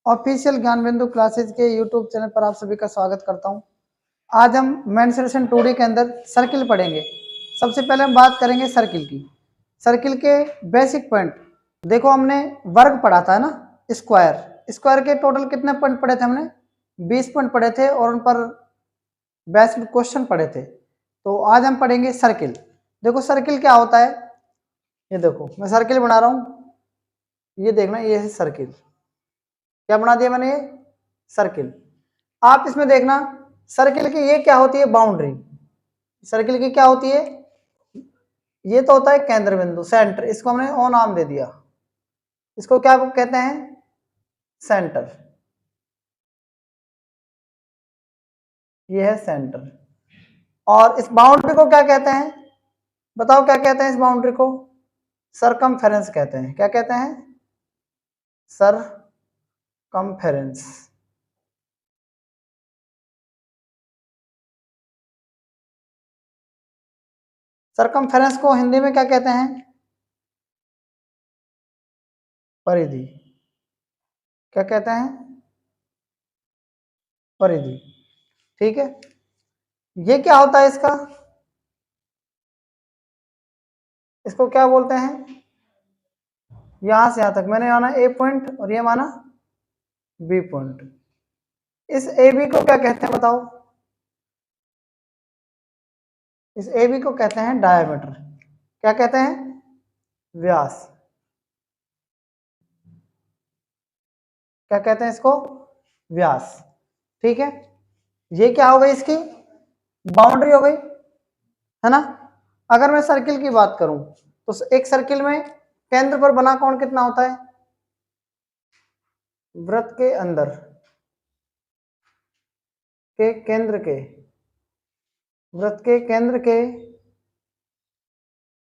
Official ज्ञान बिंदु classes के यूट्यूब चैनल पर आप सभी का स्वागत करता हूं। आज हम मेंसुरेशन 2D के अंदर सर्किल पढ़ेंगे। सबसे पहले हम बात करेंगे सर्किल की। सर्किल के बेसिक पॉइंट देखो, हमने वर्ग पढ़ा था ना, स्क्वायर। स्क्वायर के टोटल कितने पॉइंट पढ़े थे हमने? 20 पॉइंट पढ़े थे और उन पर बेस्ड क्वेश्चन पढ़े थे। तो आज हम पढ़ेंगे सर्किल। देखो सर्किल क्या होता है, ये देखो मैं सर्किल बना रहा हूँ, ये देखना, ये है सर्किल। क्या बना दिया मैंने? ये सर्किल। आप इसमें देखना, सर्किल की ये क्या होती है? बाउंड्री। सर्किल की क्या होती है? ये तो होता है केंद्र बिंदु, सेंटर। इसको हमने ओ नाम दे दिया, इसको क्या कहते हैं? सेंटर। ये है सेंटर। और इस बाउंड्री को क्या कहते हैं? बताओ क्या कहते हैं इस बाउंड्री को? सरकमफेरेंस कहते हैं। क्या कहते हैं? सरकमफेरेंस। सरकमफेरेंस को हिंदी में क्या कहते हैं? परिधि। क्या कहते हैं? परिधि। ठीक है। ये क्या होता है इसका? इसको क्या बोलते हैं? यहां से यहां तक मैंने माना ए पॉइंट और ये माना बी पॉइंट। इस ए बी को क्या कहते हैं बताओ? इस ए बी को कहते हैं डायमीटर। क्या कहते हैं? व्यास। क्या कहते हैं इसको? व्यास। ठीक है। ये क्या हो गई? इसकी बाउंड्री हो गई, है ना। अगर मैं सर्किल की बात करूं तो एक सर्किल में केंद्र पर बना कोण कितना होता है? वृत्त के अंदर के केंद्र के, वृत्त के केंद्र के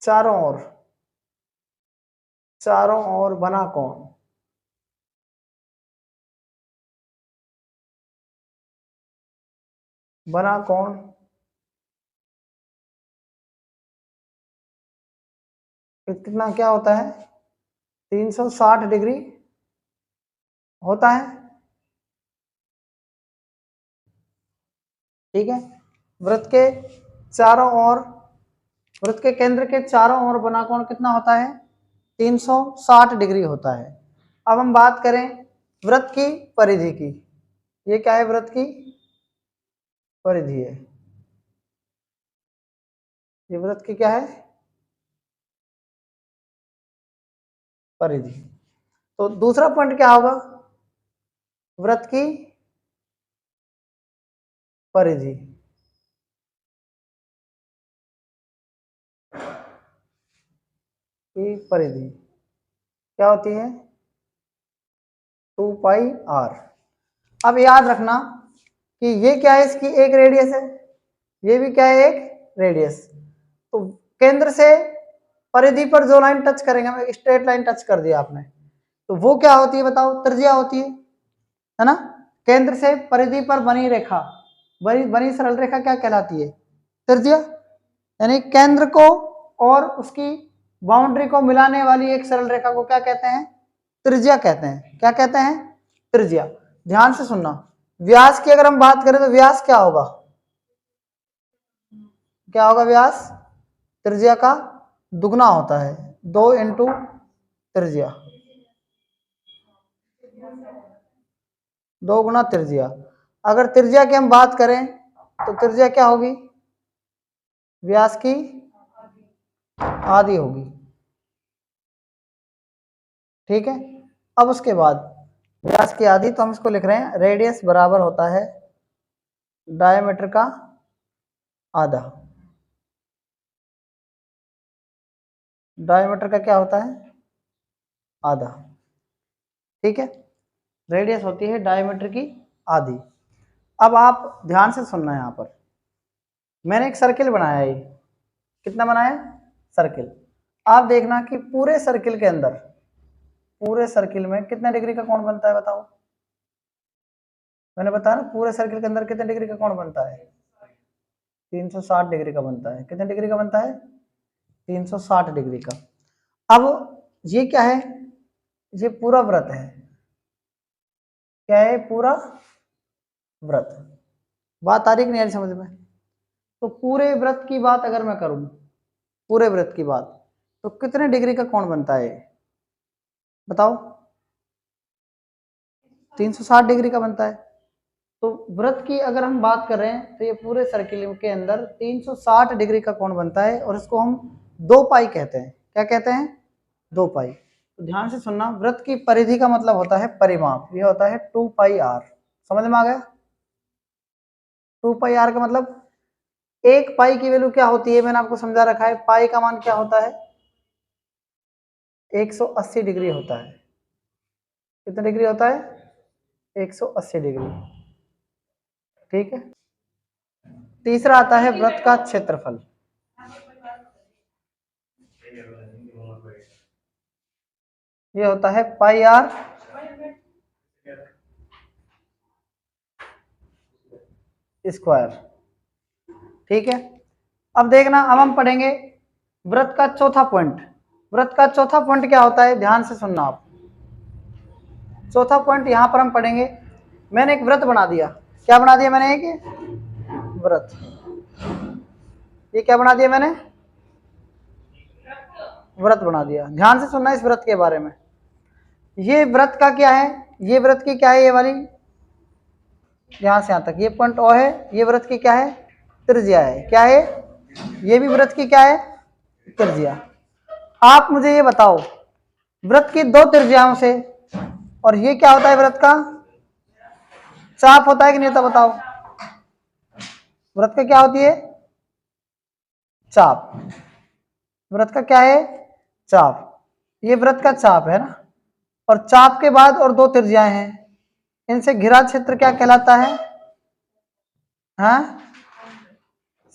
चारों ओर बना कोण, बना कोण कितना क्या होता है? 360 डिग्री होता है। ठीक है। वृत्त के चारों ओर, वृत्त के केंद्र के चारों ओर बना कोण कितना होता है? 360 डिग्री होता है। अब हम बात करें वृत्त की परिधि की। ये क्या है? वृत्त की परिधि है। ये वृत्त की क्या है? परिधि। तो दूसरा पॉइंट क्या होगा? वृत्त की परिधि। की परिधि क्या होती है? 2 पाई आर। अब याद रखना कि ये क्या है? इसकी एक रेडियस है, ये भी क्या है? एक रेडियस। तो केंद्र से परिधि पर जो लाइन टच करेंगे, मैं स्ट्रेट लाइन टच कर दिया आपने, तो वो क्या होती है बताओ? त्रिज्या होती है ना। केंद्र से परिधि पर बनी रेखा, बनी सरल रेखा क्या कहलाती है? त्रिज्या। यानी केंद्र को और उसकी बाउंड्री को मिलाने वाली एक सरल रेखा को क्या कहते हैं? त्रिज्या कहते हैं। क्या कहते हैं? त्रिज्या। ध्यान से सुनना, व्यास की अगर हम बात करें तो व्यास क्या होगा? क्या होगा व्यास? त्रिज्या का दुगना होता है, 2 इंटू त्रिज्या, 2 गुना त्रिज्या। अगर त्रिज्या की हम बात करें तो त्रिज्या क्या होगी? व्यास की आधी होगी। ठीक है। अब उसके बाद व्यास की आधी, तो हम इसको लिख रहे हैं रेडियस बराबर होता है डायमीटर का आधा। डायमीटर का क्या होता है? आधा। ठीक है। रेडियस होती है डायमीटर की आधी। अब आप ध्यान से सुनना, यहां पर मैंने एक सर्किल बनाया है। कितना बनाया? सर्किल। आप देखना कि पूरे सर्किल के अंदर, पूरे सर्किल में कितने डिग्री का कोण बनता है बताओ? मैंने बताया ना, पूरे सर्किल के अंदर कितने डिग्री का कोण बनता है? 360 डिग्री का बनता है। कितने डिग्री का बनता है? 360 डिग्री का। अब ये क्या है? ये पूरा वृत्त है। क्या है? पूरा वृत्त। बात आ रही कि नहीं आ रही समझ में? तो पूरे वृत्त की बात अगर मैं करूं, पूरे वृत्त की बात, तो कितने डिग्री का कोण बनता है? बताओ। 360 डिग्री का बनता है। तो वृत्त की अगर हम बात कर रहे हैं तो ये पूरे सर्किल के अंदर 360 डिग्री का कोण बनता है और इसको हम 2 पाई कहते हैं। क्या कहते हैं? 2 पाई। तो ध्यान से सुनना, वृत्त की परिधि का मतलब होता है परिमाप, ये होता है 2 पाई आर। समझ में आ गया? 2 पाई आर का मतलब, एक पाई की वैल्यू क्या होती है मैंने आपको समझा रखा है। पाई का मान क्या होता है? 180 डिग्री होता है। कितना डिग्री होता है? 180 डिग्री। ठीक है। तीसरा आता है वृत्त का क्षेत्रफल। ये होता है पाई आर स्क्वायर। ठीक है। अब देखना, अब हम पढ़ेंगे वृत्त का चौथा पॉइंट। वृत्त का चौथा पॉइंट क्या होता है? ध्यान से सुनना आप। चौथा पॉइंट यहां पर हम पढ़ेंगे। मैंने एक वृत्त बना दिया। क्या बना दिया मैंने? एक वृत्त। ये क्या बना दिया मैंने? व्रत बना दिया। ध्यान से सुनना इस व्रत के बारे में। ये व्रत का क्या है? ये व्रत की क्या है? ये वाली यहां से यहां तक ये पॉइंट ओ है। ये व्रत की क्या है? त्रिज्या है। क्या है? ये भी व्रत की क्या है? त्रिज्या। आप मुझे ये बताओ, व्रत की 2 त्रिज्याओं से, और ये क्या होता है? व्रत का चाप होता है कि नहीं होता? बताओ। व्रत का क्या होती है? चाप। व्रत का क्या है? चाप। ये व्रत का चाप है ना। और चाप के बाद और 2 त्रिज्याएं हैं, इनसे घिरा क्षेत्र क्या कहलाता है? हाँ,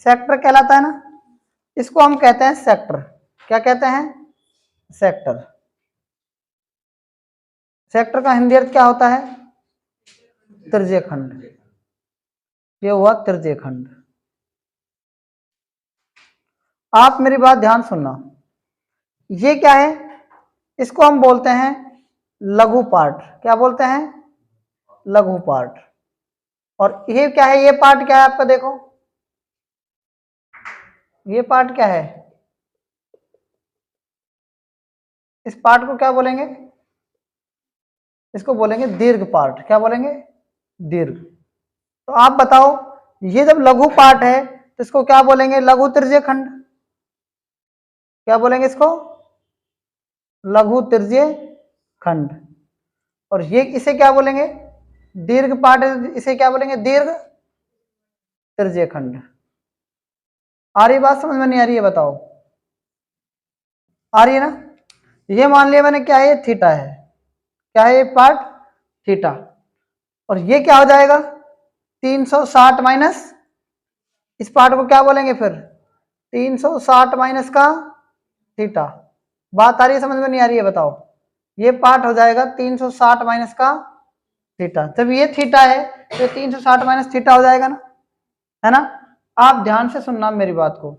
सेक्टर कहलाता है ना। इसको हम कहते हैं सेक्टर। क्या कहते हैं? सेक्टर। सेक्टर का हिंदी अर्थ क्या होता है? त्रिज्य खंड। ये हुआ त्रिज्य खंड। आप मेरी बात ध्यान सुनना। ये क्या है? इसको हम बोलते हैं लघु पार्ट। क्या बोलते हैं? लघु पार्ट। और ये क्या है? ये पार्ट क्या है आपका? देखो, ये पार्ट क्या है? इस पार्ट को क्या बोलेंगे? इसको बोलेंगे दीर्घ पार्ट। क्या बोलेंगे? दीर्घ। तो आप बताओ, ये जब लघु पार्ट है तो इसको क्या बोलेंगे? लघु त्रिज्य खंड। क्या बोलेंगे इसको? लघु त्रिज्य खंड। और ये इसे क्या बोलेंगे? दीर्घ पार्ट है, इसे क्या बोलेंगे? दीर्घ त्रिज्य खंड। आ रही बात समझ में? नहीं आ रही है? बताओ। आ रही है ना? ये मान लिया मैंने, क्या है? ये थीटा है। क्या है? ये पार्ट थीटा। और ये क्या हो जाएगा? 360 माइनस, इस पार्ट को क्या बोलेंगे फिर? 360 माइनस का थीटा। बात आ रही है समझ में? नहीं आ रही है? बताओ। ये पार्ट हो जाएगा 360 माइनस का थीटा। जब ये थीटा है तो 360 माइनस थीटा हो जाएगा ना, है ना। आप ध्यान से सुनना मेरी बात को।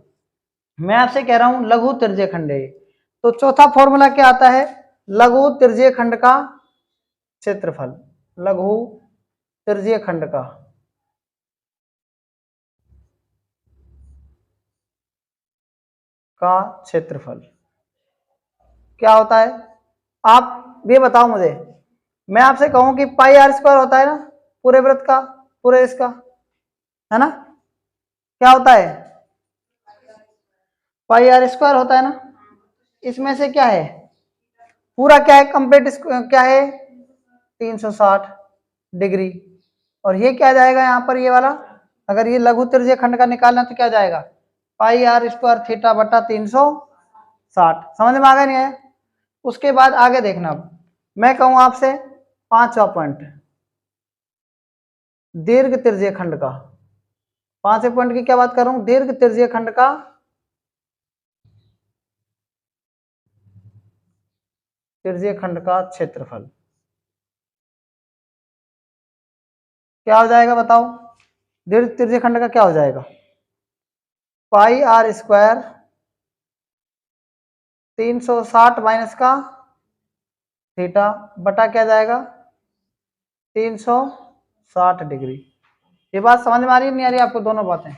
मैं आपसे कह रहा हूं लघु त्रिज्य खंड है। तो चौथा फॉर्मूला क्या आता है? लघु त्रिज्य खंड का क्षेत्रफल। लघु त्रिज्य खंड का क्षेत्रफल क्या होता है? आप ये बताओ मुझे। मैं आपसे कहूं कि पाई आर स्क्वायर होता है ना, पूरे वृत्त का, पूरे इसका, है ना। क्या होता है? पाई आर स्क्वायर होता है ना। इसमें से क्या है? पूरा क्या है? कंप्लीट क्या है? 360 डिग्री। और ये क्या जाएगा यहाँ पर? ये वाला, अगर ये लघु त्रिज्य खंड का निकालना तो क्या जाएगा? पाई आर स्क्वायर थीटा बटा 360। समझ में आ गया? नहीं है? उसके बाद आगे देखना। अब मैं कहूं आपसे 5वां पॉइंट, दीर्घ त्रिज्य खंड का। 5वें पॉइंट की क्या बात कर रहा हूं? दीर्घ त्रिज्य खंड का त्रिज्य खंड का क्षेत्रफल क्या हो जाएगा? बताओ। दीर्घ त्रिज्य खंड का क्या हो जाएगा? पाई आर स्क्वायर 360 माइनस का थीटा बटा क्या जाएगा? 360 डिग्री। ये बात समझ में आ रही है नहीं आ रही आपको? दोनों बातें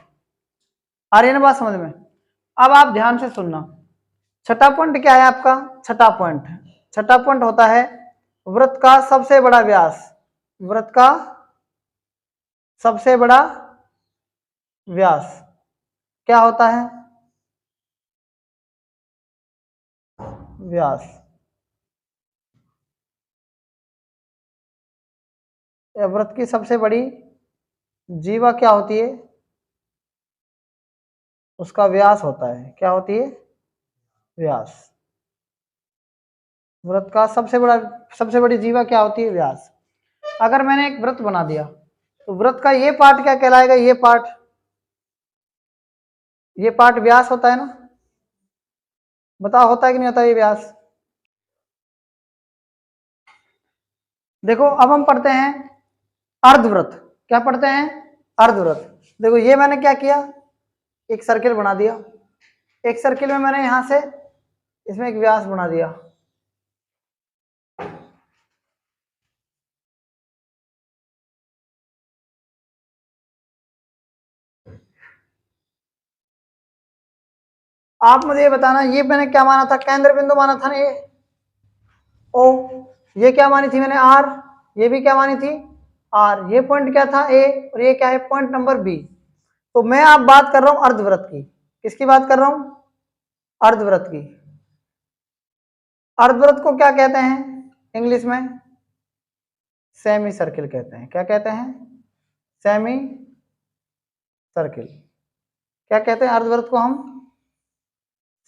आ रही है ना बात समझ में? अब आप ध्यान से सुनना। छठा पॉइंट क्या है आपका? छठा पॉइंट होता है वृत्त का सबसे बड़ा व्यास। वृत्त का सबसे बड़ा व्यास क्या होता है? व्यास। वृत्त की सबसे बड़ी जीवा क्या होती है? उसका व्यास होता है। क्या होती है? व्यास। वृत्त का सबसे बड़ी जीवा क्या होती है? व्यास। अगर मैंने एक वृत्त बना दिया तो वृत्त का ये पार्ट क्या कहलाएगा? ये पार्ट व्यास होता है ना? बताओ होता है कि नहीं होता ये व्यास? देखो अब हम पढ़ते हैं अर्धवृत्त। क्या पढ़ते हैं? अर्धवृत्त। देखो ये मैंने क्या किया, एक सर्किल बना दिया। एक सर्किल में मैंने यहां से इसमें एक व्यास बना दिया। आप मुझे ये बताना, ये मैंने क्या माना था? केंद्र बिंदु माना था ना ये ओ। ये क्या मानी थी मैंने? आर। ये भी क्या मानी थी? आर। ये पॉइंट क्या था? ए। और ये क्या है? Point number B. तो मैं आप बात कर रहा हूं अर्धवृत्त की। किसकी बात कर रहा हूं? अर्धवृत्त की। अर्धवृत्त को क्या कहते हैं इंग्लिश में? सेमी सर्किल कहते हैं। क्या कहते हैं? Semi circle. क्या कहते हैं अर्धवृत्त को हम?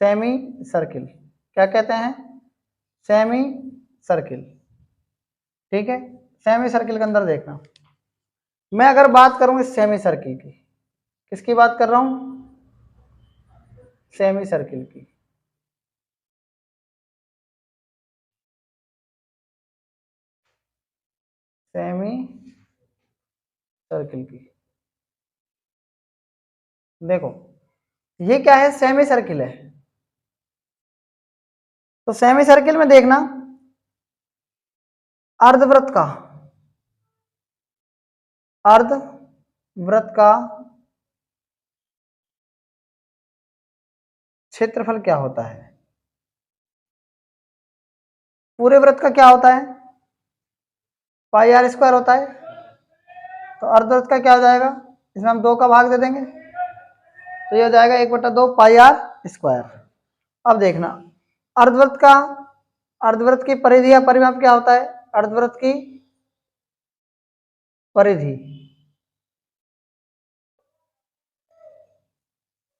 Semi circle. क्या कहते हैं? Semi circle. ठीक है, सेमी सर्किल के अंदर देखना, मैं अगर बात करूं इस सेमी सर्किल की, किसकी बात कर रहा हूं? सेमी सर्किल की। सेमी सर्किल की। देखो ये क्या है? सेमी सर्किल है। तो सेमी सर्किल में देखना अर्धवृत्त का क्षेत्रफल क्या होता है? पूरे वृत्त का क्या होता है? पाई आर स्क्वायर होता है। तो अर्धवृत्त का क्या हो जाएगा? इसमें हम 2 का भाग दे देंगे तो ये हो जाएगा 1/2 पाई आर स्क्वायर। अब देखना अर्धवृत्त की परिधि या परिमाप क्या होता है? अर्धवृत्त की परिधि,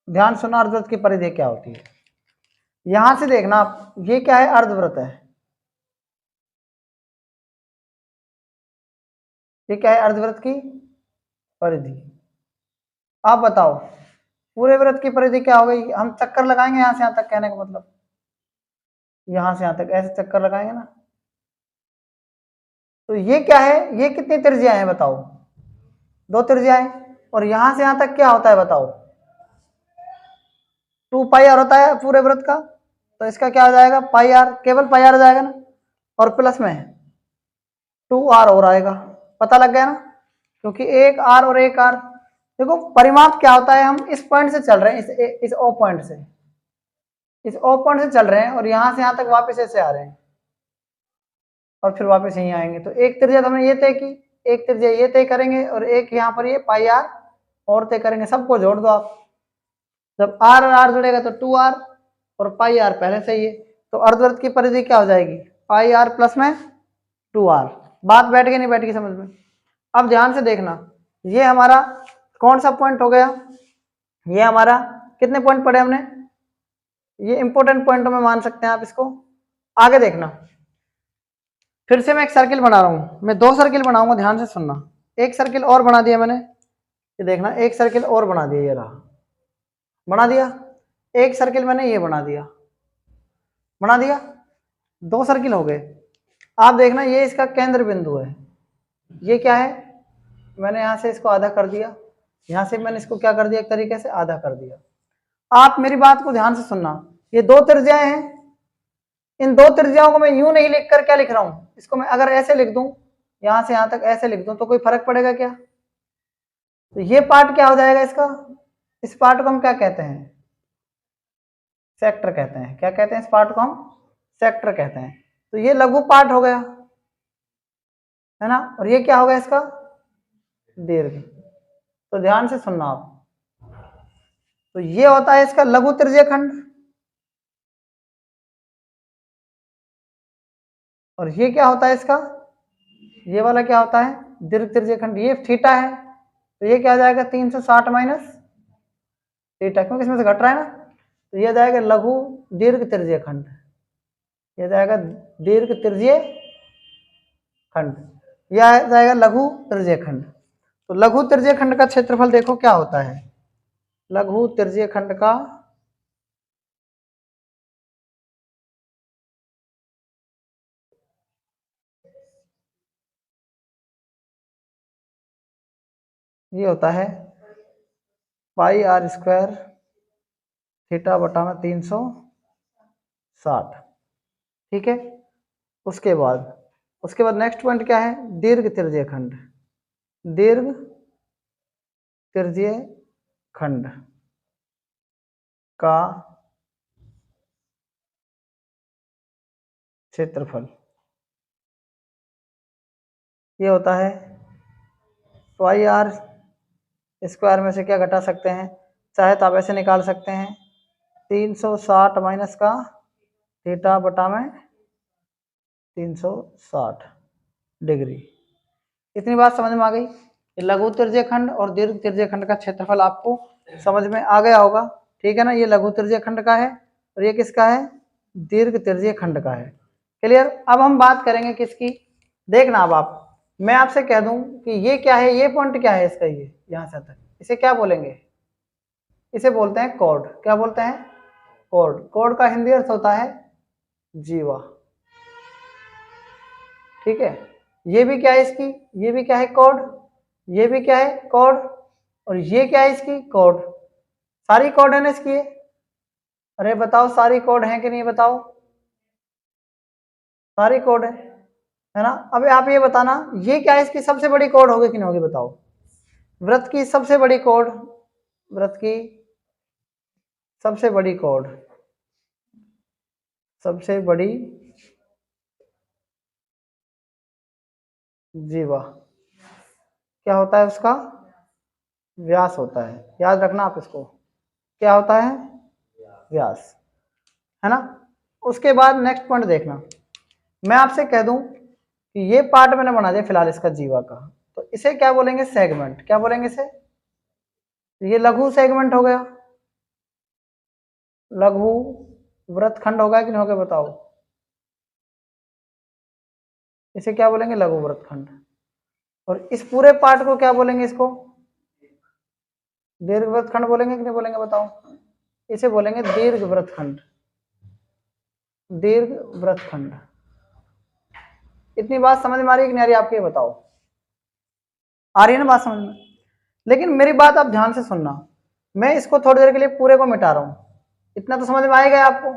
ध्यान सुना, अर्धवृत्त की परिधि क्या होती है? यहां से देखना आप, ये क्या है? अर्धवृत्त है। ये क्या है? अर्धवृत्त की परिधि। आप बताओ पूरे वृत्त की परिधि क्या हो गई? हम चक्कर लगाएंगे यहां से यहां तक, कहने का मतलब यहां से यहां तक ऐसे चक्कर लगाएंगे ना। तो ये क्या है? ये कितनी त्रिज्याएं हैं बताओ? 2 त्रिज्याएं। और यहां से यहां तक क्या होता है बताओ? 2 पाई आर होता है पूरे वृत्त का। तो इसका क्या हो जाएगा? पाई आर, केवल पाई आर हो जाएगा ना, और प्लस में 2 आर और आएगा। पता लग गया ना? क्योंकि एक आर और एक आर। देखो परिमाप क्या होता है, हम इस पॉइंट से चल रहे हैं, इस ओ पॉइंट से, इस ओ पॉइंट से चल रहे हैं और यहां से यहां तक वापस ऐसे आ रहे हैं और फिर वापस यहीं आएंगे। तो एक त्रिज्या तो हमने ये तय की, एक त्रिज्या ये तय करेंगे और एक यहाँ पर ये पाई आर और तय करेंगे। सबको जोड़ दो आप, जब आर और आर जुड़ेगा तो 2 आर और पाई आर पहले से ही है। तो अर्धवृत्त की परिधि क्या हो जाएगी? पाई आर प्लस में 2 आर। बात बैठ गई नहीं बैठ गई समझ में? अब ध्यान से देखना, ये हमारा कौन सा पॉइंट हो गया? ये हमारा कितने पॉइंट पढ़े हमने? ये इंपॉर्टेंट पॉइंटों में मान सकते हैं आप इसको। आगे देखना, फिर से मैं एक सर्किल बना रहा हूं, मैं 2 सर्किल बनाऊंगा, ध्यान से सुनना। एक सर्किल और बना दिया मैंने, ये देखना, एक सर्किल और बना दिया, ये रहा, बना दिया। एक सर्किल मैंने ये बना दिया, 2 सर्किल हो गए। आप देखना ये इसका केंद्र बिंदु है। ये क्या है? मैंने यहां से इसको आधा कर दिया, यहां से मैंने इसको क्या कर दिया? एक तरीके से आधा कर दिया। आप मेरी बात को ध्यान से सुनना, ये 2 त्रिज्याएं हैं। इन 2 त्रिज्याओं को मैं यूं नहीं लिखकर क्या लिख रहा हूं, इसको मैं अगर ऐसे लिख दूं यहां से यहां तक ऐसे लिख दूं तो कोई फर्क पड़ेगा क्या? तो ये पार्ट क्या हो जाएगा इसका? इस पार्ट को हम क्या कहते हैं? सेक्टर कहते हैं। क्या कहते हैं इस पार्ट को? हम सेक्टर कहते हैं। तो ये लघु पार्ट हो गया, है ना। और ये क्या होगा इसका? दीर्घ। तो ध्यान से सुनना आप। तो ये होता है इसका लघु त्रिज्यीय खंड, और ये क्या होता है इसका? ये वाला क्या होता है? दीर्घ त्रिज्यीय खंड। ये थीटा है, तो ये क्या आ जाएगा? 360 माइनस थीटा, क्योंकि इसमें से घट रहा है ना। तो ये जाएगा लघु दीर्घ त्रिज्यीय खंड, ये जाएगा दीर्घ त्रिज्यीय खंड, यह आ जाएगा लघु त्रिज्यीय खंड। तो लघु त्रिज्यीय खंड का क्षेत्रफल देखो क्या होता है। लघु त्रिज्यीय खंड का ये होता है पाई आर स्क्वायर थीटा बटा में 360। ठीक है। उसके बाद नेक्स्ट पॉइंट क्या है? दीर्घ त्रिज्यीय खंड। दीर्घ त्रिज्यीय खंड का क्षेत्रफल ये होता है पाई आर स्क्वायर में से क्या घटा सकते हैं, चाहे तो आप ऐसे निकाल सकते हैं 360 माइनस का थीटा बटा में 360 डिग्री। इतनी बात समझ में आ गई? लघु त्रिज्यीय खंड और दीर्घ त्रिज्यीय खंड का क्षेत्रफल आपको समझ में आ गया होगा। ठीक है ना। ये लघु त्रिज्यीय खंड का है और ये किसका है? दीर्घ त्रिज्यीय खंड का है। क्लियर। अब हम बात करेंगे किसकी? देखना अब आप, मैं आपसे कह दूं कि ये क्या है, ये पॉइंट क्या है इसका, ये यहां से तक, इसे क्या बोलेंगे? इसे बोलते हैं कॉर्ड। क्या बोलते हैं? कॉर्ड। कॉर्ड का हिंदी अर्थ होता है जीवा। ठीक है। ये भी क्या है इसकी? ये भी क्या है? कॉर्ड। ये भी क्या है? कॉर्ड। और ये क्या है इसकी? कॉर्ड। सारी कॉर्ड है ना इसकी ये? अरे बताओ, सारी कॉर्ड है कि नहीं? बताओ। सारी कॉर्ड है ना। अब आप ये बताना, ये क्या है इसकी सबसे बड़ी कॉर्ड होगी कि नहीं होगी? बताओ। वृत्त की सबसे बड़ी कॉर्ड, वृत्त की सबसे बड़ी कॉर्ड, सबसे बड़ी जीवा क्या होता है? उसका व्यास होता है। याद रखना आप इसको, क्या होता है? व्यास, है ना। उसके बाद नेक्स्ट पॉइंट देखना, मैं आपसे कह दूं कि ये पार्ट मैंने बना दिया फिलहाल इसका जीवा का, तो इसे क्या बोलेंगे? सेगमेंट। क्या बोलेंगे इसे? ये लघु सेगमेंट हो गया, लघु वृत्तखंड होगा कि नहीं होगा? बताओ। इसे क्या बोलेंगे? लघु वृत्तखंड। और इस पूरे पार्ट को क्या बोलेंगे? इसको दीर्घ वृत्तखंड बोलेंगे कि नहीं बोलेंगे? बताओ। इसे बोलेंगे दीर्घ वृत्तखंड, दीर्घ वृत्तखंड। इतनी बात समझ में आ रही है कि नहीं आ रही आपके? बताओ। आ रही है ना बात समझ में? लेकिन मेरी बात आप ध्यान से सुनना, मैं इसको थोड़ी देर के लिए पूरे को मिटा रहा हूं, इतना तो समझ में आएगा आपको।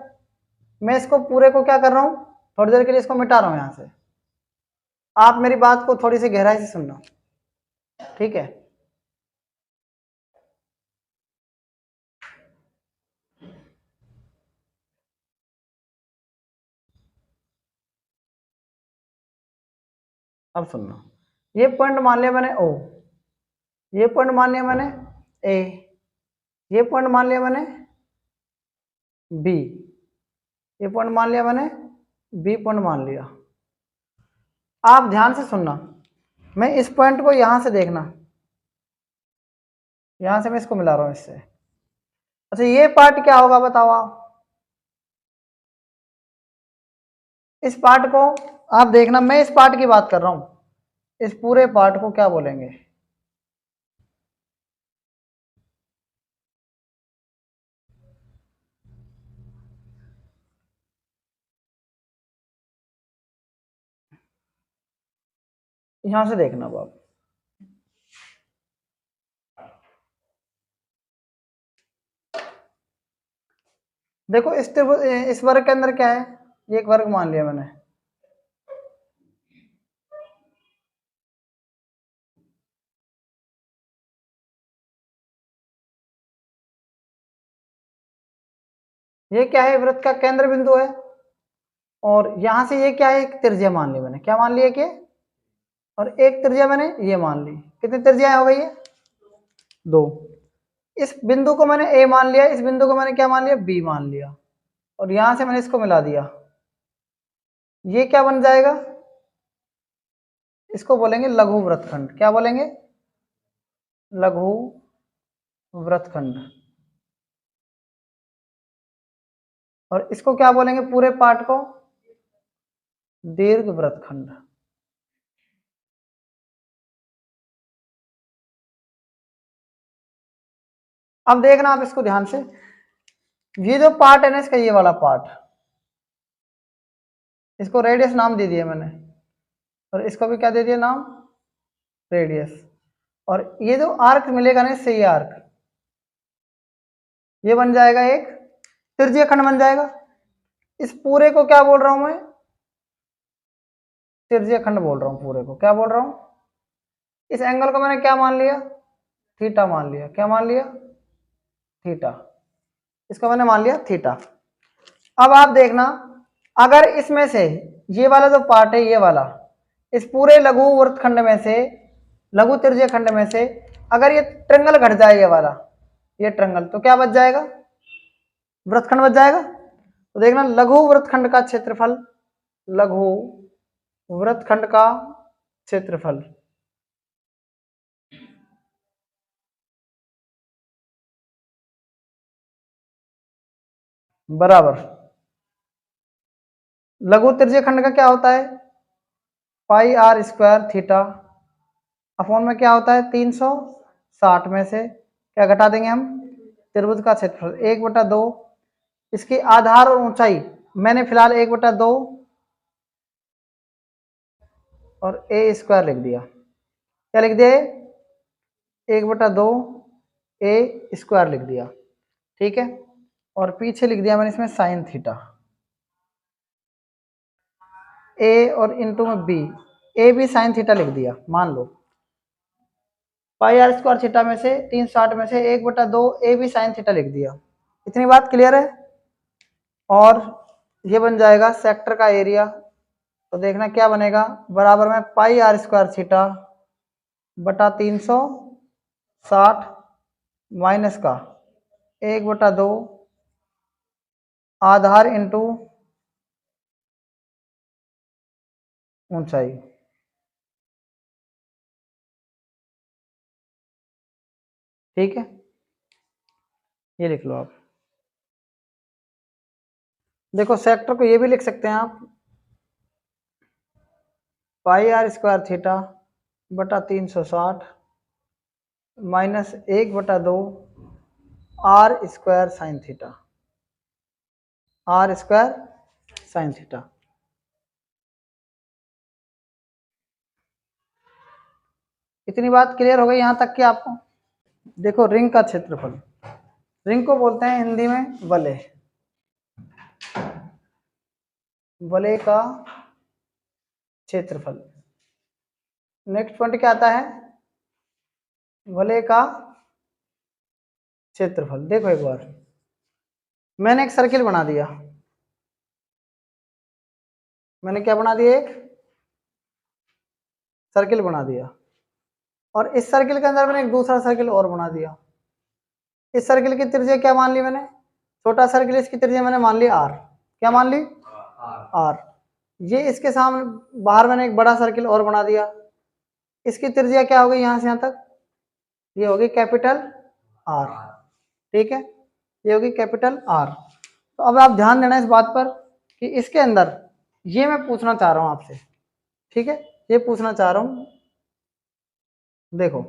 मैं इसको पूरे को क्या कर रहा हूं? थोड़ी देर के लिए इसको मिटा रहा हूं यहां से। आप मेरी बात को थोड़ी सी गहराई से सुनना, ठीक है। अब सुनना, ये पॉइंट मान लिया मैंने ओ, ये पॉइंट मान लिया मैंने ए, ये पॉइंट मान लिया मैंने बी, ये पॉइंट मान लिया मैंने बी पॉइंट मान लिया। आप ध्यान से सुनना, मैं इस पॉइंट को यहां से देखना, यहां से मैं इसको मिला रहा हूं इससे। अच्छा ये पार्ट क्या होगा बताओ आप? इस पार्ट को आप देखना, मैं इस पार्ट की बात कर रहा हूं, इस पूरे पार्ट को क्या बोलेंगे? यहां से देखना बाप, देखो इस वर्ग के अंदर क्या है? ये एक वर्ग मान लिया मैंने, ये क्या है, वृत्त का केंद्र बिंदु है, और यहां से ये क्या है, एक त्रिज्या मान ली मैंने, क्या मान लिया कि, और एक त्रिज्या मैंने ये मान ली। कितनी त्रिज्या हो गई है, 2। इस बिंदु को मैंने ए मान लिया, इस बिंदु को मैंने क्या मान लिया, बी मान लिया, और यहां से मैंने इसको मिला दिया। ये क्या बन जाएगा, इसको बोलेंगे लघु वृत्तखंड। क्या बोलेंगे, लघु वृत्तखंड। और इसको क्या बोलेंगे, पूरे पार्ट को दीर्घ वृत्तखंड। अब देखना आप इसको ध्यान से, ये जो पार्ट है ना इसका, ये वाला पार्ट, इसको रेडियस नाम दे दिया मैंने, और इसको भी क्या दे दिया नाम, रेडियस। और ये जो आर्क मिलेगा ना इससे, ये आर्क, ये बन जाएगा एक त्रिज्यीय खंड बन जाएगा। इस पूरे को क्या बोल रहा हूं मैं, त्रिज्यीय खंड बोल रहा हूं। पूरे को क्या बोल रहा हूं, इस एंगल को मैंने क्या मान लिया, थीटा मान लिया। क्या मान लिया, थीटा। इसको मैंने मान लिया थीटा। अब आप देखना, अगर इसमें से ये वाला जो पार्ट है, ये वाला, इस पूरे लघु वृत्तखंड में से, लघु त्रिज्यीय खंड में से अगर ये ट्रेंगल घट जाए, ये वाला, ये ट्रेंगल, तो क्या बच जाएगा, वृत्तखंड बच जाएगा। तो देखना, लघु वृत्तखंड का क्षेत्रफल, लघु वृत्तखंड का क्षेत्रफल बराबर लघु त्रिज्यीय खंड का क्या होता है, पाई आर स्क्वायर थीटा अपॉन में क्या होता है, 360 में से क्या घटा देंगे हम, त्रिभुज का क्षेत्रफल 1/2। इसकी आधार और ऊंचाई मैंने फिलहाल 1/2 और ए स्क्वायर लिख दिया। क्या लिख दिया, 1/2 ए स्क्वायर लिख दिया, ठीक है। और पीछे लिख दिया मैंने इसमें साइन थीटा, ए और इंटू में बी, ए भी साइन थीटा लिख दिया। मान लो पाई आर स्क्वायर थीटा में से 360 में से 1/2 ए भी साइन थीटा लिख दिया। इतनी बात क्लियर है। और ये बन जाएगा सेक्टर का एरिया। तो देखना क्या बनेगा, बराबर में पाई आर स्क्वायर थीटा बटा 360 माइनस का 1/2 आधार इंटू ऊंचाई। ठीक है, ये लिख लो आप। देखो सेक्टर को ये भी लिख सकते हैं आप, पाई आर स्क्वायर थीटा बटा 360 minus 1/2 R square sine theta, R square sine theta. इतनी बात क्लियर हो गई यहां तक कि आपको। देखो रिंग का क्षेत्रफल, रिंग को बोलते हैं हिंदी में वलय, वलय का क्षेत्रफल। नेक्स्ट पॉइंट क्या आता है, वलय का क्षेत्रफल। देखो एक बार मैंने एक सर्किल बना दिया, मैंने क्या बना दिया, एक सर्किल बना दिया, और इस सर्किल के अंदर मैंने एक दूसरा सर्किल और बना दिया। इस सर्किल की त्रिज्या क्या मान ली मैंने, छोटा सर्किल, इसकी त्रिज्या मैंने मान ली आर। क्या मान ली, आर। ये इसके सामने बाहर मैंने एक बड़ा सर्किल और बना दिया, इसकी त्रिज्या क्या होगी यहां से यहां तक, ये होगी कैपिटल आर। ठीक है, ये होगी कैपिटल आर। तो अब आप ध्यान देना इस बात पर कि इसके अंदर ये मैं पूछना चाह रहा हूं आपसे, ठीक है, ये पूछना चाह रहा हूं। देखो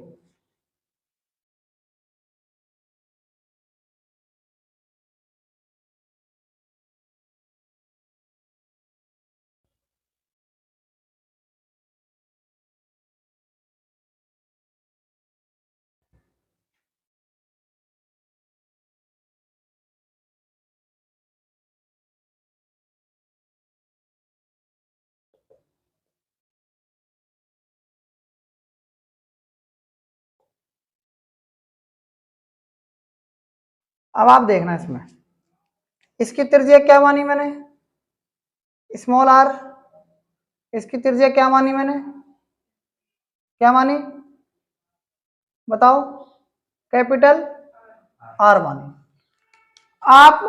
अब आप देखना इसमें, इसकी त्रिज्या क्या मानी मैंने, स्मॉल आर। इसकी त्रिज्या क्या मानी मैंने, क्या मानी बताओ, कैपिटल आर मानी। आप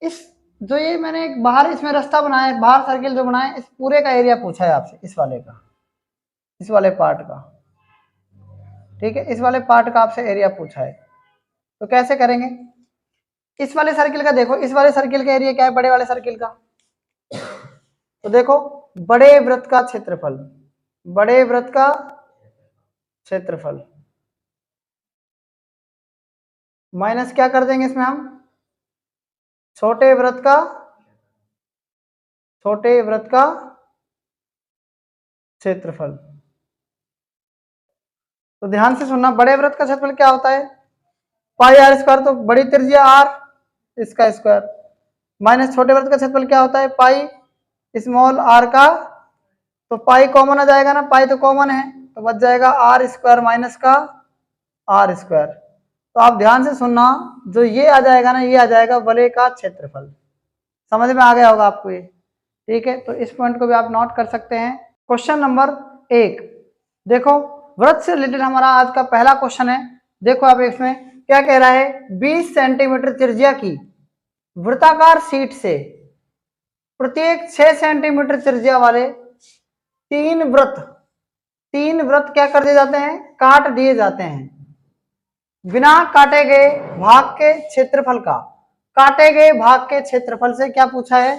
इस जो ये मैंने एक बाहर इसमें रास्ता बनाया है, बाहर सर्किल जो बनाया है, इस पूरे का एरिया पूछा है आपसे, इस वाले का, इस वाले पार्ट का, ठीक है, इस वाले पार्ट का आपसे एरिया पूछा है। तो कैसे करेंगे, इस वाले सर्किल का देखो, इस वाले सर्किल का एरिया क्या है, बड़े वाले सर्किल का, तो देखो बड़े वृत्त का क्षेत्रफल, बड़े वृत्त का क्षेत्रफल माइनस क्या कर देंगे इसमें हम, छोटे वृत्त का, छोटे वृत्त का क्षेत्रफल। तो ध्यान से सुनना, बड़े वृत्त का क्षेत्रफल क्या होता है, पाई आर स्क्वायर, तो बड़ी त्रिज्या आर, इसका स्क्वायर, माइनस छोटे वृत्त का क्षेत्रफल क्या होता है, पाई स्मॉल आर का, तो पाई कॉमन आ जाएगा ना, पाई तो कॉमन है, तो बच जाएगा आर स्क्वायर माइनस का आर स्क्वायर। तो आप ध्यान से सुनना, जो ये आ जाएगा ना, ये आ जाएगा वलय का क्षेत्रफल। समझ में आ गया होगा आपको ये, ठीक है। तो इस पॉइंट को भी आप नोट कर सकते हैं। क्वेश्चन नंबर 1 देखो, वृत्त से रिलेटेड हमारा आज का पहला क्वेश्चन है। देखो आप इसमें क्या कह रहा है, 20 सेंटीमीटर त्रिज्या की वृत्ताकार शीट से प्रत्येक 6 सेंटीमीटर त्रिज्या वाले तीन वृत्त क्या कर दिए जाते हैं, काट दिए जाते हैं। बिना काटे गए भाग के क्षेत्रफल का, काटे गए भाग के क्षेत्रफल से क्या पूछा है,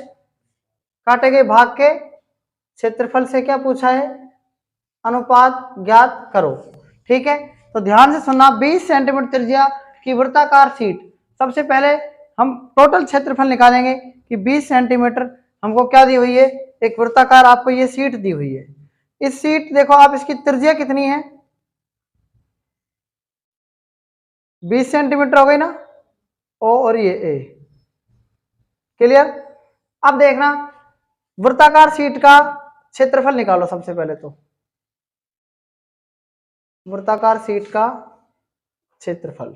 काटे गए भाग के क्षेत्रफल से क्या पूछा है, अनुपात ज्ञात करो, ठीक है। तो ध्यान से सुनना, 20 सेंटीमीटर त्रिज्या की वृत्ताकार शीट, सबसे पहले हम टोटल क्षेत्रफल निकालेंगे कि 20 सेंटीमीटर हमको क्या दी हुई है, एक वृत्ताकार आपको ये शीट दी हुई है। इस शीट देखो आप, इसकी त्रिज्या कितनी है, 20 सेंटीमीटर हो गई ना, ओ और ये ए, क्लियर। अब देखना वृत्ताकार शीट का क्षेत्रफल निकालो सबसे पहले, तो वृत्ताकार शीट का क्षेत्रफल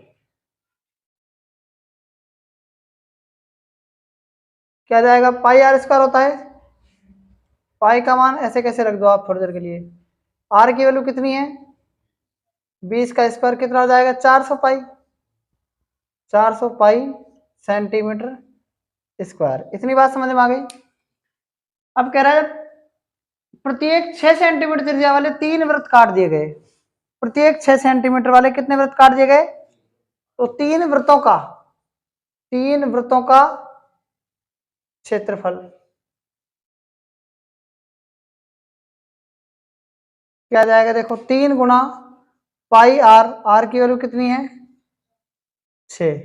क्या जाएगा, पाई आर स्क्वायर होता है, पाई का मान ऐसे कैसे रख दो आप थोड़ी देर के लिए, आर की वैल्यू कितनी है, 20 का स्क्वायर कितना हो जाएगा, 400 पाई, 400 पाई सेंटीमीटर स्क्वायर। इतनी बात समझ में आ गई। अब कह रहा है प्रत्येक 6 सेंटीमीटर त्रिज्या वाले तीन वृत्त काट दिए गए, प्रत्येक 6 सेंटीमीटर वाले कितने वृत्त काट दिए गए, तो तीन वृत्तों का क्षेत्रफल क्या जाएगा, देखो 3 गुना पाई आर, आर की वैल्यू कितनी है 6,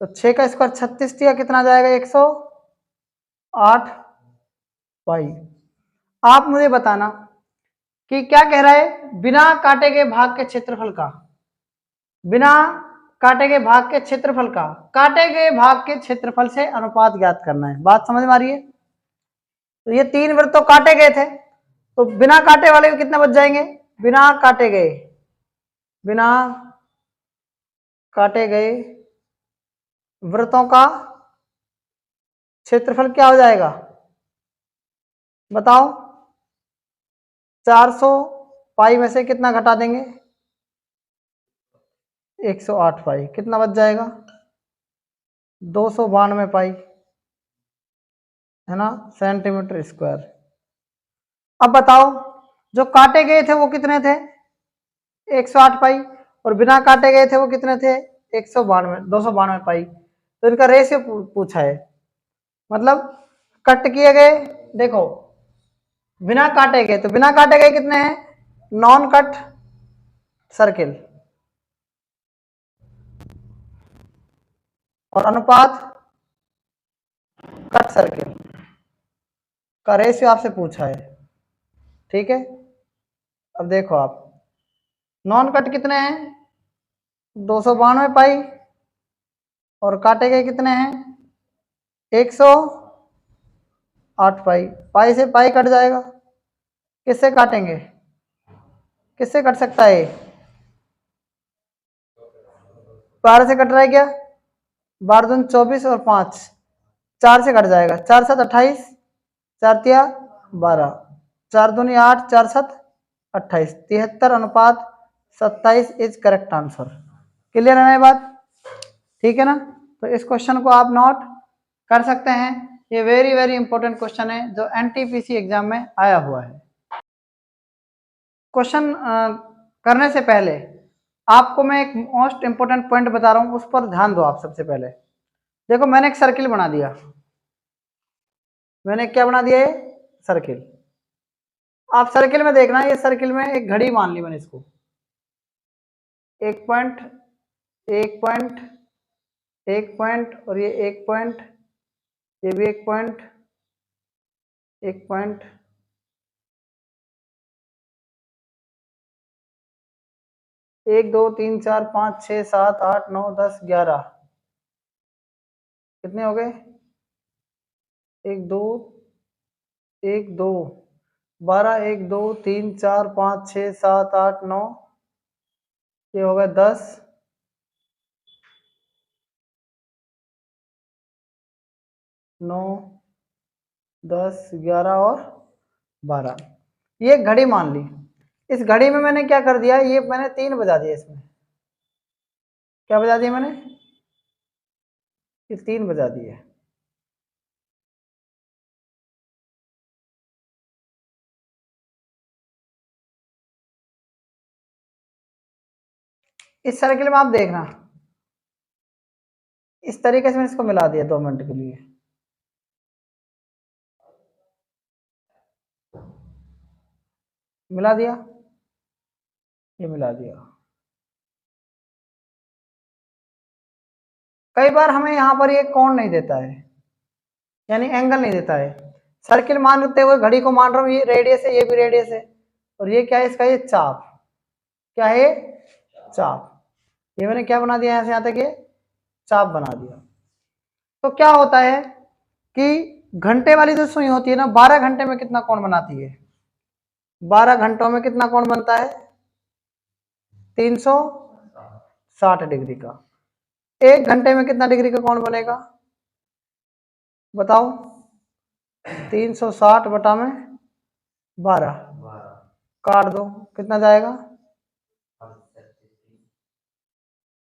तो 6 का स्क्वायर 36 दिया, कितना जाएगा 108 पाई। आप मुझे बताना कि क्या कह रहा है, बिना काटे गए भाग के क्षेत्रफल का, बिना काटे गए भाग के क्षेत्रफल का काटे गए भाग के क्षेत्रफल से अनुपात ज्ञात करना है। बात समझ में आ रही है। तो ये तीन वृत्त तो काटे गए थे, तो बिना काटे वाले कितने बच जाएंगे, बिना काटे गए, बिना काटे गए वृत्तों का क्षेत्रफल क्या हो जाएगा बताओ, 400 पाई में से कितना घटा देंगे, 108 पाई, कितना बच जाएगा 292 पाई, है ना, सेंटीमीटर स्क्वायर। अब बताओ जो काटे गए थे वो कितने थे, 108 पाई, और बिना काटे गए थे वो कितने थे, 292 पाई। तो इनका रेशियो पूछा है, मतलब कट किए गए, देखो बिना काटे गए, तो बिना काटे गए कितने हैं, नॉन कट सर्किल, और अनुपात कट सर्किल का रेशियो आपसे पूछा है, ठीक है। अब देखो आप, नॉन कट कितने हैं 292 पाई, और काटे गए कितने हैं 108 पाई, पाई से पाई कट जाएगा, किससे काटेंगे, किससे कट सकता है, 12 से कट रहा है क्या, 12 दूनी 24 और 5 4 से कट जाएगा, 4 7 28, 4 तिया 12, 4 दूनी 8, 4 7 28, 73:27 इज करेक्ट आंसर। क्लियर है ना ये बात? ठीक है ना? तो इस क्वेश्चन को आप नोट कर सकते हैं, ये वेरी वेरी इंपॉर्टेंट क्वेश्चन है जो एनटीपीसी एग्जाम में आया हुआ है। क्वेश्चन करने से पहले आपको मैं एक मोस्ट इंपोर्टेंट पॉइंट बता रहा हूं, उस पर ध्यान दो आप। सबसे पहले देखो, मैंने एक सर्किल बना दिया, मैंने क्या बना दिया? ये सर्किल। आप सर्किल में देखना, ये सर्किल में एक घड़ी मान ली मैंने इसको, 1 पॉइंट 1 पॉइंट 1 पॉइंट, और ये 1 पॉइंट, ये भी 1 पॉइंट 1 पॉइंट, 1 2 3 4 5 6 7 8 9 10 11, कितने हो गए? 1 2 1 2 12, 1 2 3 4 5 6 7 8 9, ये हो गए 10, 9 10 11 और 12, ये घड़ी मान ली। इस घड़ी में मैंने क्या कर दिया, ये मैंने 3 बजा दिया। इसमें क्या बजा दिया मैंने? ये 3 बजा दिए। इस सर्किल में आप देखना, इस तरीके से मैंने इसको मिला दिया 2 मिनट के लिए। मिला दिया, ये मिला दिया। कई बार हमें यहाँ पर ये कोण नहीं देता है, यानी एंगल नहीं देता है। सर्किल मानते हुए घड़ी को मान रहा हूँ, ये रेडियस है, ये भी रेडियस है, और ये क्या है इसका? ये चाप। क्या है? चाप। ये मैंने क्या बना दिया? यहाँ से यहाँ तक ये चाप बना दिया। तो क्या होता है कि घंटे वाली जो सुई होती है ना, 12 घंटे में कितना कोण बनाती है? 12 घंटों में कितना कोण बनता है? 360 डिग्री का। 1 घंटे में कितना डिग्री का कोण बनेगा बताओ? 360 बटा में 12, काट दो, कितना जाएगा?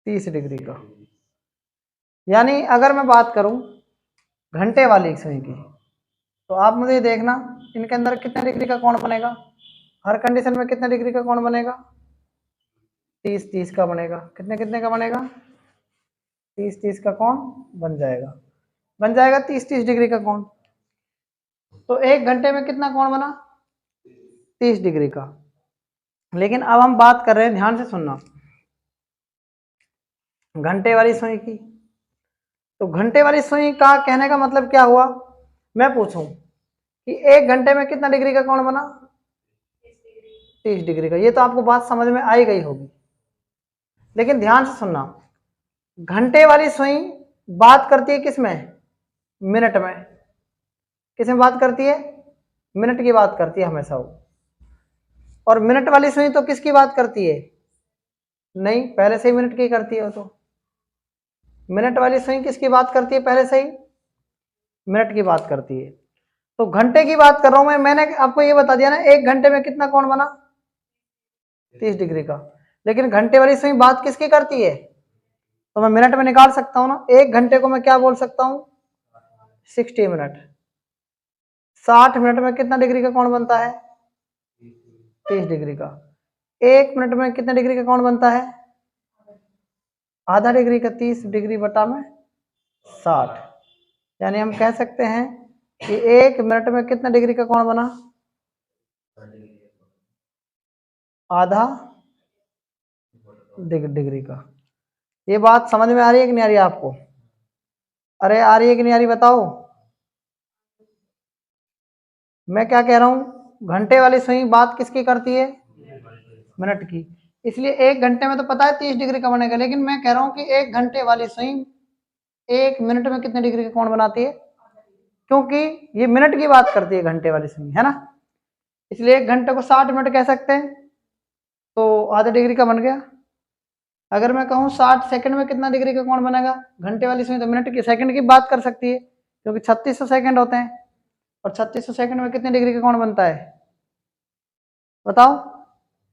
30 डिग्री का। यानी अगर मैं बात करूं घंटे वाली सुई की, तो आप मुझे देखना इनके अंदर कितने डिग्री का कोण बनेगा। हर कंडीशन में कितने डिग्री का कोण बनेगा? 30 30 का बनेगा। कितने कितने का बनेगा? 30 30 का कोण बन जाएगा, 30 30 डिग्री का कोण। तो 1 घंटे में कितना कोण बना? 30 डिग्री का। लेकिन अब हम बात कर रहे हैं, ध्यान से सुनना, घंटे वाली सुई की। तो घंटे वाली सुई का कहने का मतलब क्या हुआ? मैं पूछूं कि 1 घंटे में कितना डिग्री का कोण बना? 30 डिग्री का। ये तो आपको बात समझ में आई गई होगी। लेकिन ध्यान से सुनना, घंटे वाली सुई बात करती है किस में? मिनट में। किस में बात करती है? मिनट की बात करती है हमेशा वो। और मिनट वाली सुई तो किसकी बात करती है? नहीं, पहले से ही मिनट की करती है वो तो। मिनट वाली सुई किसकी बात करती है? पहले से ही मिनट की बात करती है। तो घंटे की बात कर रहा हूं मैं, मैंने आपको ये बता दिया ना, 1 घंटे में कितना कोण बना? 30 डिग्री का। लेकिन घंटे वाली सुई बात किसकी करती है? तो मैं मिनट में निकाल सकता हूं ना। 1 घंटे को मैं क्या बोल सकता हूं? 60 मिनट। 60 मिनट में कितना डिग्री का कोण बनता है? 30 डिग्री का। 1 मिनट में कितने डिग्री का कोण बनता है? आधा डिग्री का। 30 डिग्री बटा में 60, यानी हम कह सकते हैं कि 1 मिनट में कितना डिग्री का कोण बना? आधा डिग्री का। ये बात समझ में आ रही है कि नहीं आ रही है आपको? अरे आ रही है कि नहीं आ रही बताओ? मैं क्या कह रहा हूं, घंटे वाली सुई बात किसकी करती है? मिनट की। इसलिए 1 घंटे में तो पता है 30 डिग्री का बनेगा, लेकिन मैं कह रहा हूं कि 1 घंटे वाली सुई 1 मिनट में कितने डिग्री का कोण बनाती है? क्योंकि ये मिनट की बात करती है घंटे वाली सुई, है ना। इसलिए 1 घंटे को 60 मिनट कह सकते हैं, तो आधे डिग्री का बन गया। अगर मैं कहूँ 60 सेकंड में कितना डिग्री का कोण बनेगा, घंटे वाली सुई तो मिनट की सेकंड की बात कर सकती है, क्योंकि 3600 सेकंड होते हैं, और 3600 सेकंड में कितने डिग्री का कोण बनता है बताओ।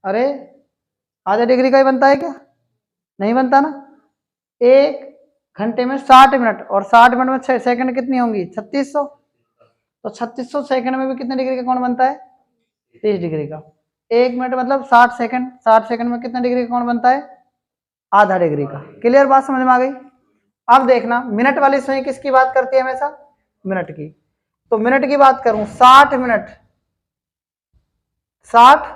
अरे आधा डिग्री का ही बनता है क्या, नहीं बनता ना। एक घंटे में 60 मिनट, और 60 मिनट में 6 सेकंड कितनी होंगी 3600, तो 3600 सेकंड में भी कितने डिग्री का कोण बनता है 30 डिग्री का। एक मिनट मतलब 60 सेकंड, 60 सेकंड में कितने डिग्री का कोण बनता है आधा डिग्री का। क्लियर बात समझ में आ गई। अब देखना मिनट वाली सुई किसकी बात करती है हमेशा, मिनट की। तो मिनट की बात करूं 60 मिनट, 60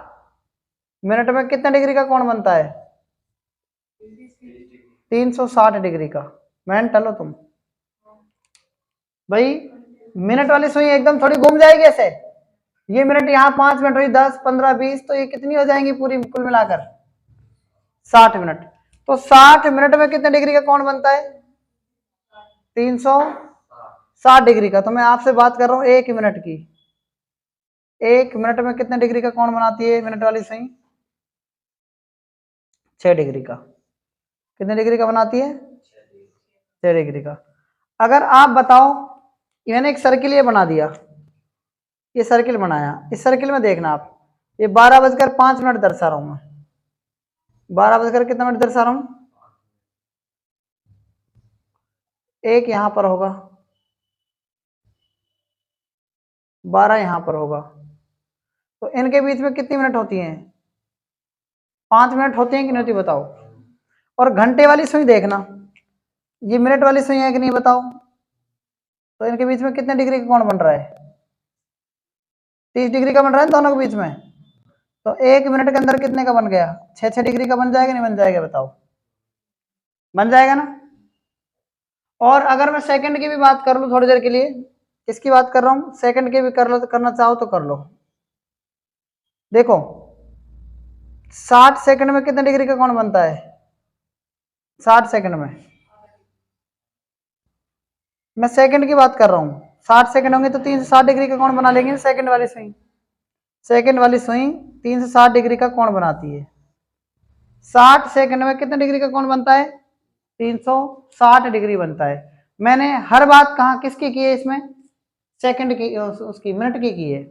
मिनट में कितने डिग्री का कोण बनता है 360 डिग्री का। मेंटल हो तुम भाई। मिनट वाली सुई एकदम थोड़ी घूम जाएगी ऐसे, ये मिनट यहाँ 5 मिनट हुई, 10 15 20, तो ये कितनी हो जाएंगी पूरी कुल मिलाकर 60 मिनट। तो 60 मिनट में कितने डिग्री का कोण बनता है 360 डिग्री का। तो मैं आपसे बात कर रहा हूं 1 मिनट की, 1 मिनट में कितने डिग्री का कोण बनाती है मिनट वाली सुई 6 डिग्री का। कितने डिग्री का बनाती है 6 डिग्री का। अगर आप बताओ, मैंने एक सर्किल ये बना दिया, ये सर्किल बनाया, इस सर्किल में देखना आप, ये 12:05 दर्शा रहा हूं मैं, 12 कितना मिनट दर्शा रहा हूं, एक यहां पर होगा, 12 यहां पर होगा, तो इनके बीच में कितनी मिनट होती हैं 5 मिनट होती हैं कि नहीं होती बताओ। और घंटे वाली सुई देखना, ये मिनट वाली सुई है कि नहीं बताओ, तो इनके बीच में कितने डिग्री का कोण बन रहा है 30 डिग्री का बन रहा है दोनों के बीच में। तो 1 मिनट के अंदर कितने का बन गया 6 डिग्री का बन जाएगा नहीं बन जाएगा बताओ, बन जाएगा ना। और अगर मैं सेकंड की भी बात कर लूं थोड़ी देर के लिए, किसकी बात कर रहा हूं सेकंड की भी कर लो, करना चाहो तो कर लो। देखो 60 सेकंड में कितने डिग्री का कोण बनता है 60 सेकंड में, मैं सेकंड की बात कर रहा हूं, 60 सेकंड होंगे तो 360 डिग्री का कोण बना लेंगे सेकंड वाली सुई। सेकंड वाली सुई 360 डिग्री का कोण बनाती है। 60 सेकंड में कितने डिग्री का कोण बनता है 360 डिग्री बनता है। मैंने हर बात कहाँ किसकी की है इसमें, सेकंड की, उसकी मिनट की है।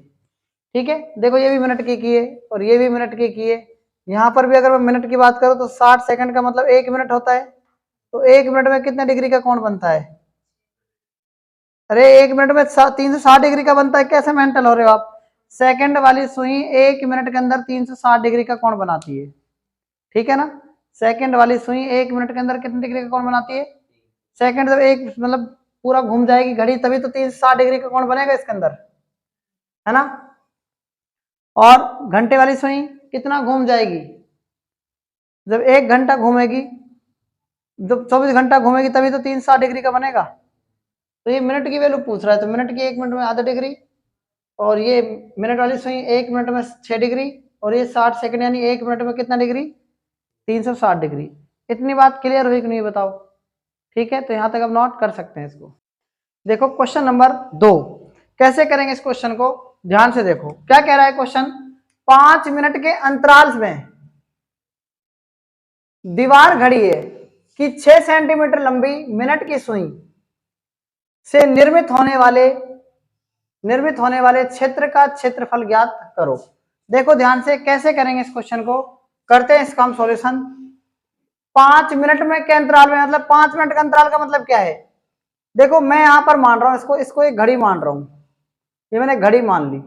ठीक है, देखो ये भी मिनट की है और ये भी मिनट की है। यहाँ पर भी अगर मैं मिनट की बात करूँ तो 60 सेकंड का मतलब 1 मिनट होता है, तो 1 मिनट में कितने डिग्री का कोण बनता है, अरे 1 मिनट में 360 डिग्री का बनता है, कैसे मेंटल हो रहे हो आप। सेकंड वाली सुई 1 मिनट के अंदर 360 डिग्री का कोण बनाती है, ठीक है ना। सेकंड वाली सुई 1 मिनट के अंदर कितने डिग्री का कोण बनाती है, सेकंड जब एक मतलब पूरा घूम जाएगी घड़ी तभी तो 360 डिग्री का कोण बनेगा इसके अंदर, है ना। और घंटे वाली सुई कितना घूम जाएगी, जब 1 घंटा घूमेगी, जब 24 घंटा घूमेगी तभी तो 360 डिग्री का बनेगा। तो ये मिनट की वैल्यू पूछ रहा है, तो मिनट की 1 मिनट में आधा डिग्री, और ये मिनट वाली सुई 1 मिनट में 6 डिग्री, और ये 60 सेकंड यानी 1 मिनट में कितना डिग्री 360 डिग्री। इतनी बात क्लियर हुई कि नहीं बताओ। ठीक है, तो यहां तक अब नोट कर सकते हैं इसको। देखो क्वेश्चन नंबर 2 कैसे करेंगे इस क्वेश्चन को, ध्यान से देखो क्या कह रहा है क्वेश्चन। 5 मिनट के अंतराल में दीवार घड़ी है कि 6 सेंटीमीटर लंबी मिनट की सुई से निर्मित होने वाले क्षेत्र का क्षेत्रफल ज्ञात करो। देखो ध्यान से कैसे करेंगे इस क्वेश्चन को, करते हैं इसका हम सॉल्यूशन। 5 मिनट में के अंतराल में, मतलब 5 मिनट का अंतराल का मतलब क्या है, देखो मैं यहां पर मान रहा हूं इसको एक घड़ी मान रहा हूं, ये मैंने घड़ी मान ली।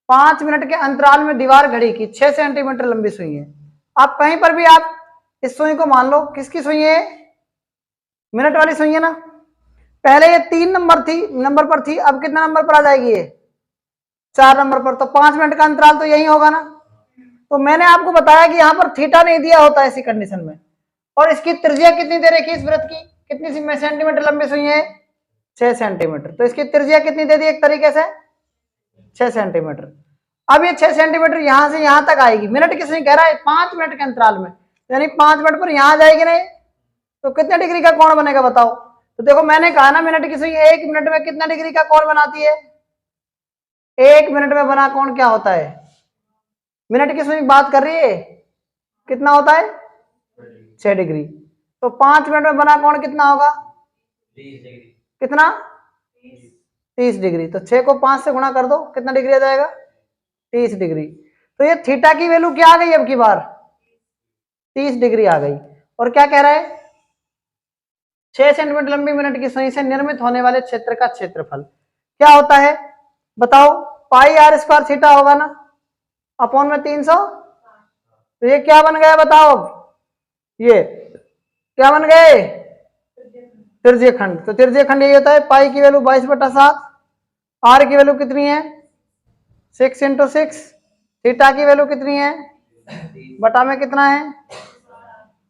5 मिनट के अंतराल में दीवार घड़ी की 6 सेंटीमीटर लंबी सुई है। आप कहीं पर भी आप इस सुई को मान लो, किसकी सुई है मिनट वाली सुई है ना। पहले ये 3 नंबर पर थी, अब कितना नंबर पर आ जाएगी ये 4 नंबर पर। तो 5 मिनट का अंतराल तो यही होगा ना। तो मैंने आपको बताया कि यहां पर थीटा नहीं दिया होता ऐसी कंडीशन में, और इसकी त्रिज्या कितनी दे रखी इस वृत्त की, कितनी सी सेंटीमीटर लंबी सुई है 6 सेंटीमीटर, तो इसकी त्रिज्या कितनी दे दी एक तरीके से 6 सेंटीमीटर। अब ये 6 सेंटीमीटर यहां से यहां तक आएगी, मिनट की सुई कह रहा है 5 मिनट के अंतराल में, यानी 5 मिनट पर यहां जाएगी नहीं, तो कितने डिग्री का कोण बनेगा बताओ। तो देखो मैंने कहा ना मिनट की सुई 1 मिनट में कितना डिग्री का कोण बनाती है, 1 मिनट में बना कोण क्या होता है, मिनट की सुई बात कर रही है कितना होता है 6 डिग्री। तो 5 मिनट में बना कोण कितना होगा? 30 डिग्री। कितना? 30 डिग्री। तो 6 को 5 से गुणा कर दो, कितना डिग्री आ जाएगा? 30 डिग्री। तो ये थीटा की वैल्यू क्या आ गई अब की बार? 30 डिग्री आ गई। और क्या कह रहा है? 6 सेंटीमीटर लंबी मिनट की सुई से निर्मित होने वाले क्षेत्र का क्षेत्रफल क्या होता है बताओ? पाई आर स्क्वायर थीटा होगा ना, अपॉन में 300। तो ये क्या बन गया बताओ? अब ये क्या बन गए? त्रिज्यीय खंड। तो त्रिज्यीय खंड यही होता है, पाई की वैल्यू 22/7, आर की वैल्यू कितनी है? 6 × 6, थीटा की वैल्यू कितनी है? बटा में कितना है?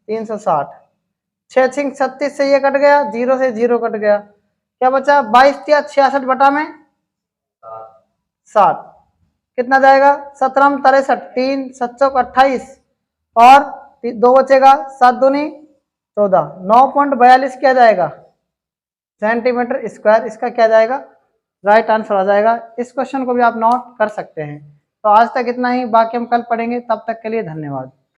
360। 6 6 36 से ये कट गया, 0 से 0 कट गया, क्या बचा? 22 या 66 बटा में 7, कितना जाएगा? 17 63, 3 7 28 और 2 बचेगा, 7 दूनी 14, 9.42 क्या जाएगा? Centimetre square. इसका क्या जाएगा? राइट आंसर आ जाएगा। इस क्वेश्चन को भी आप नोट कर सकते हैं। तो आज तक इतना ही, बाकी हम कल पढ़ेंगे। तब तक के लिए धन्यवाद।